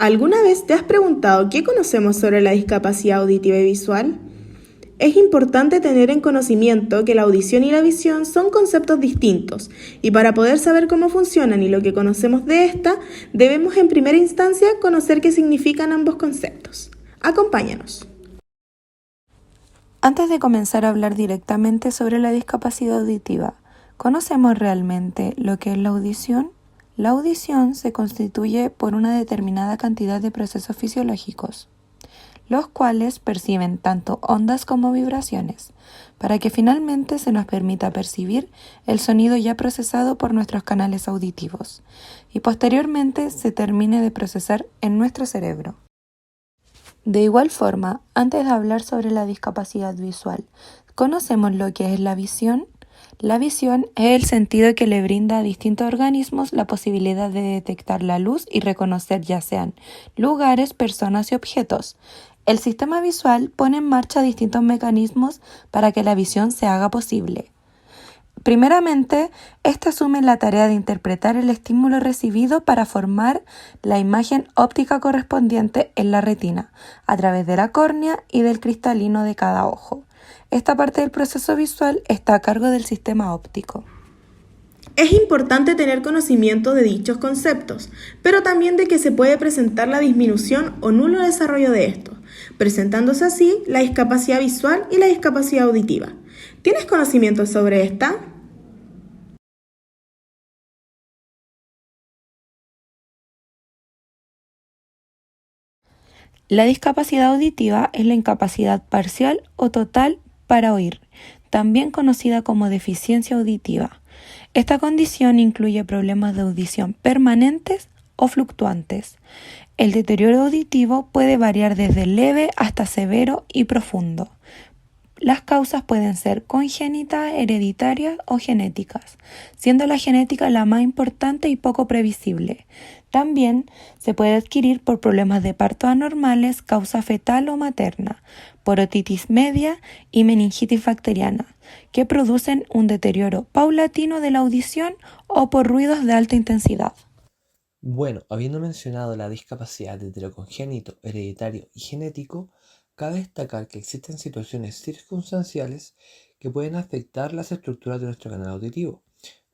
¿Alguna vez te has preguntado qué conocemos sobre la discapacidad auditiva y visual? Es importante tener en conocimiento que la audición y la visión son conceptos distintos, y para poder saber cómo funcionan y lo que conocemos de esta, debemos en primera instancia conocer qué significan ambos conceptos. Acompáñanos. Antes de comenzar a hablar directamente sobre la discapacidad auditiva, ¿conocemos realmente lo que es la audición? La audición se constituye por una determinada cantidad de procesos fisiológicos, los cuales perciben tanto ondas como vibraciones, para que finalmente se nos permita percibir el sonido ya procesado por nuestros canales auditivos y posteriormente se termine de procesar en nuestro cerebro. De igual forma, antes de hablar sobre la discapacidad visual, ¿conocemos lo que es la visión? La visión es el sentido que le brinda a distintos organismos la posibilidad de detectar la luz y reconocer ya sean lugares, personas y objetos. El sistema visual pone en marcha distintos mecanismos para que la visión se haga posible. Primeramente, ésta asume la tarea de interpretar el estímulo recibido para formar la imagen óptica correspondiente en la retina, a través de la córnea y del cristalino de cada ojo. Esta parte del proceso visual está a cargo del sistema óptico. Es importante tener conocimiento de dichos conceptos, pero también de que se puede presentar la disminución o nulo desarrollo de estos, presentándose así la discapacidad visual y la discapacidad auditiva. ¿Tienes conocimiento sobre esta? La discapacidad auditiva es la incapacidad parcial o total para oír, también conocida como deficiencia auditiva. Esta condición incluye problemas de audición permanentes o fluctuantes. El deterioro auditivo puede variar desde leve hasta severo y profundo. Las causas pueden ser congénitas, hereditarias o genéticas, siendo la genética la más importante y poco previsible. También se puede adquirir por problemas de parto anormales, causa fetal o materna, por otitis media y meningitis bacteriana, que producen un deterioro paulatino de la audición o por ruidos de alta intensidad. Bueno, habiendo mencionado la discapacidad de heterocongénito, hereditario y genético, cabe destacar que existen situaciones circunstanciales que pueden afectar las estructuras de nuestro canal auditivo,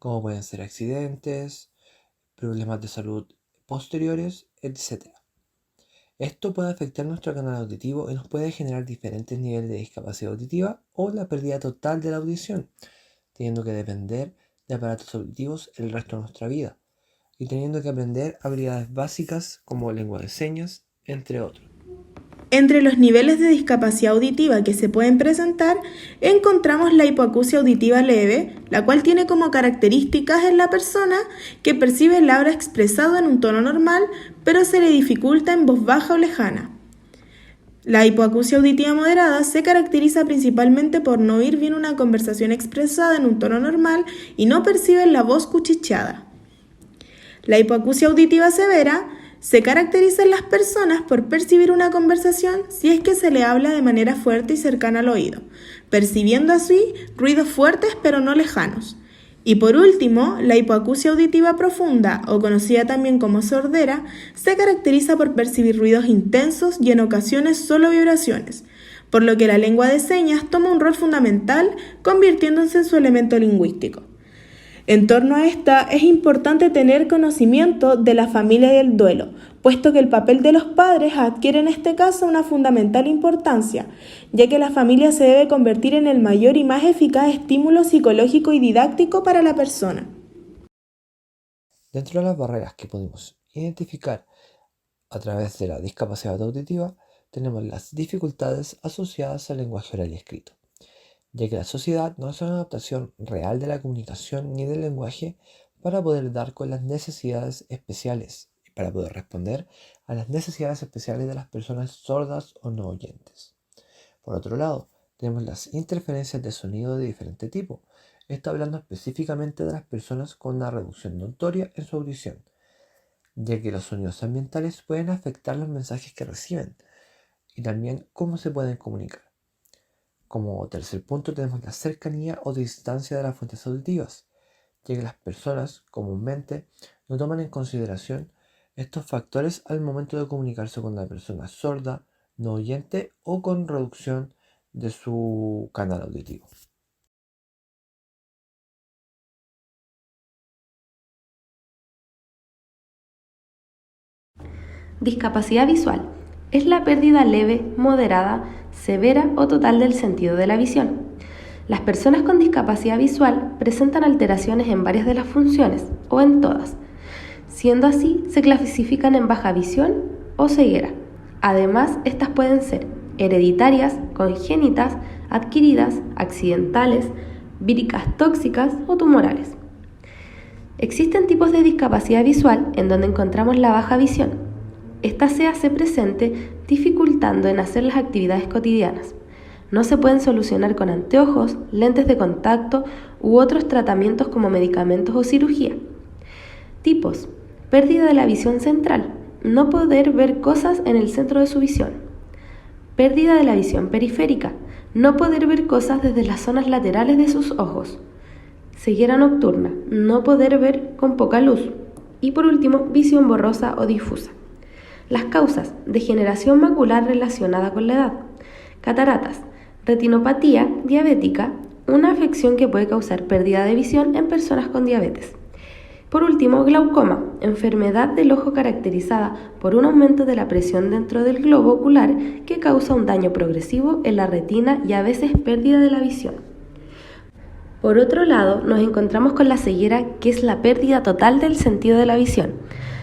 como pueden ser accidentes, problemas de salud posteriores, etc. Esto puede afectar nuestro canal auditivo y nos puede generar diferentes niveles de discapacidad auditiva o la pérdida total de la audición, teniendo que depender de aparatos auditivos el resto de nuestra vida y teniendo que aprender habilidades básicas como lengua de señas, entre otros. Entre los niveles de discapacidad auditiva que se pueden presentar, encontramos la hipoacusia auditiva leve, la cual tiene como características en la persona que percibe el habla expresado en un tono normal, pero se le dificulta en voz baja o lejana. La hipoacusia auditiva moderada se caracteriza principalmente por no oír bien una conversación expresada en un tono normal y no perciben la voz cuchicheada. La hipoacusia auditiva severa se caracteriza en las personas por percibir una conversación si es que se le habla de manera fuerte y cercana al oído, percibiendo así ruidos fuertes pero no lejanos. Y por último, la hipoacusia auditiva profunda, o conocida también como sordera, se caracteriza por percibir ruidos intensos y en ocasiones solo vibraciones, por lo que la lengua de señas toma un rol fundamental, convirtiéndose en su elemento lingüístico. En torno a esta, es importante tener conocimiento de la familia y el duelo, puesto que el papel de los padres adquiere en este caso una fundamental importancia, ya que la familia se debe convertir en el mayor y más eficaz estímulo psicológico y didáctico para la persona. Dentro de las barreras que podemos identificar a través de la discapacidad auditiva, tenemos las dificultades asociadas al lenguaje oral y escrito, ya que la sociedad no hace una adaptación real de la comunicación ni del lenguaje para poder dar con las necesidades especiales y para poder responder a las necesidades especiales de las personas sordas o no oyentes. Por otro lado, tenemos las interferencias de sonido de diferente tipo. Esto hablando específicamente de las personas con una reducción notoria en su audición, ya que los sonidos ambientales pueden afectar los mensajes que reciben y también cómo se pueden comunicar. Como tercer punto tenemos la cercanía o distancia de las fuentes auditivas, ya que las personas comúnmente no toman en consideración estos factores al momento de comunicarse con la persona sorda, no oyente o con reducción de su canal auditivo. Discapacidad visual es la pérdida leve, moderada, severa o total del sentido de la visión. Las personas con discapacidad visual presentan alteraciones en varias de las funciones o en todas. Siendo así, se clasifican en baja visión o ceguera. Además, estas pueden ser hereditarias, congénitas, adquiridas, accidentales, víricas tóxicas o tumorales. Existen tipos de discapacidad visual en donde encontramos la baja visión. Esta se hace presente dificultando en hacer las actividades cotidianas. No se pueden solucionar con anteojos, lentes de contacto u otros tratamientos como medicamentos o cirugía. Tipos: pérdida de la visión central, no poder ver cosas en el centro de su visión. Pérdida de la visión periférica, no poder ver cosas desde las zonas laterales de sus ojos. Ceguera nocturna, no poder ver con poca luz. Y por último, visión borrosa o difusa. Las causas: degeneración macular relacionada con la edad, cataratas, retinopatía diabética, una afección que puede causar pérdida de visión en personas con diabetes. Por último, glaucoma, enfermedad del ojo caracterizada por un aumento de la presión dentro del globo ocular que causa un daño progresivo en la retina y a veces pérdida de la visión. Por otro lado, nos encontramos con la ceguera, que es la pérdida total del sentido de la visión.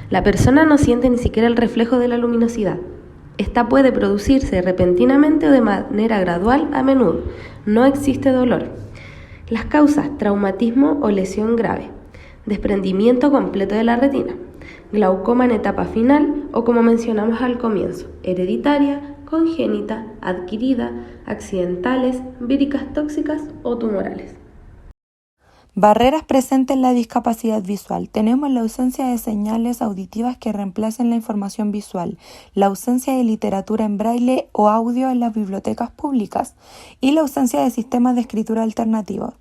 La persona no siente ni siquiera el reflejo de la luminosidad. Esta puede producirse repentinamente o de manera gradual a menudo. No existe dolor. Las causas: traumatismo o lesión grave, desprendimiento completo de la retina, glaucoma en etapa final o, como mencionamos al comienzo, hereditaria, congénita, adquirida, accidentales, víricas tóxicas o tumorales. Barreras presentes en la discapacidad visual. Tenemos la ausencia de señales auditivas que reemplacen la información visual, la ausencia de literatura en braille o audio en las bibliotecas públicas y la ausencia de sistemas de escritura alternativos.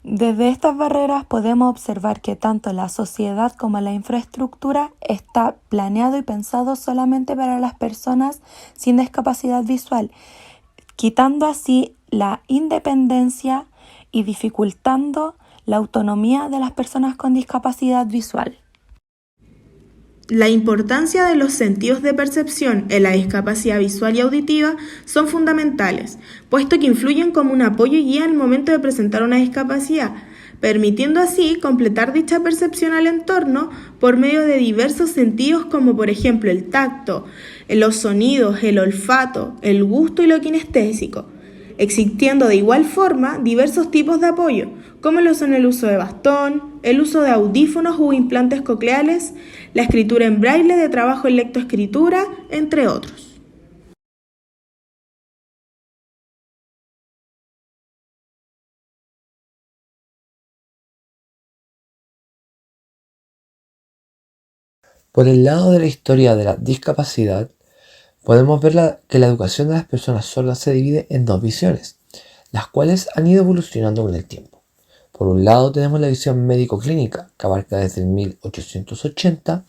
Desde estas barreras podemos observar que tanto la sociedad como la infraestructura está planeado y pensado solamente para las personas sin discapacidad visual, quitando así la independencia y dificultando la autonomía de las personas con discapacidad visual. La importancia de los sentidos de percepción en la discapacidad visual y auditiva son fundamentales, puesto que influyen como un apoyo y guía al momento de presentar una discapacidad, permitiendo así completar dicha percepción al entorno por medio de diversos sentidos como por ejemplo el tacto, los sonidos, el olfato, el gusto y lo kinestésico, existiendo de igual forma diversos tipos de apoyo, como lo son el uso de bastón, el uso de audífonos u implantes cocleares, la escritura en braille de trabajo en lectoescritura, entre otros. Por el lado de la historia de la discapacidad, podemos ver que la educación de las personas sordas se divide en dos visiones, las cuales han ido evolucionando con el tiempo. Por un lado tenemos la visión médico-clínica, que abarca desde el 1880,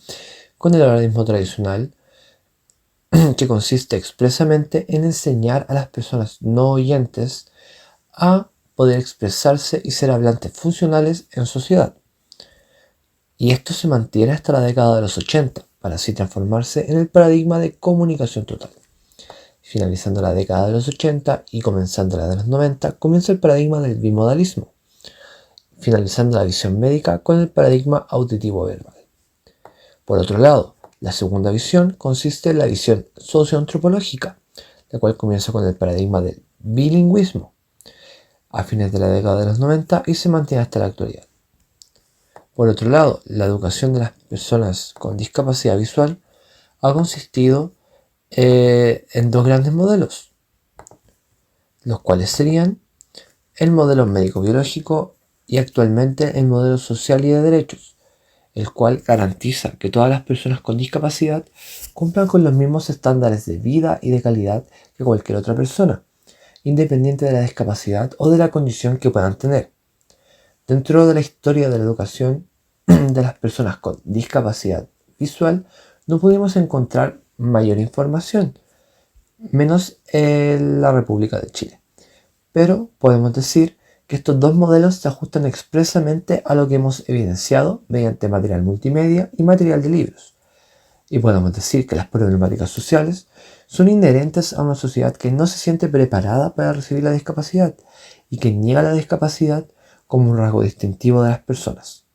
con el organismo tradicional, que consiste expresamente en enseñar a las personas no oyentes a poder expresarse y ser hablantes funcionales en sociedad. Y esto se mantiene hasta la década de los 80, para así transformarse en el paradigma de comunicación total. Finalizando la década de los 80 y comenzando la de los 90, comienza el paradigma del bimodalismo, finalizando la visión médica con el paradigma auditivo-verbal. Por otro lado, la segunda visión consiste en la visión socioantropológica, la cual comienza con el paradigma del bilingüismo a fines de la década de los 90 y se mantiene hasta la actualidad. Por otro lado, la educación de las personas con discapacidad visual ha consistido en dos grandes modelos, los cuales serían el modelo médico-biológico y actualmente el modelo social y de derechos, el cual garantiza que todas las personas con discapacidad cumplan con los mismos estándares de vida y de calidad que cualquier otra persona, independiente de la discapacidad o de la condición que puedan tener. Dentro de la historia de la educación de las personas con discapacidad visual no pudimos encontrar mayor información, menos en la República de Chile. Pero podemos decir que estos dos modelos se ajustan expresamente a lo que hemos evidenciado mediante material multimedia y material de libros. Y podemos decir que las problemáticas sociales son inherentes a una sociedad que no se siente preparada para recibir la discapacidad y que niega la discapacidad como un rasgo distintivo de las personas.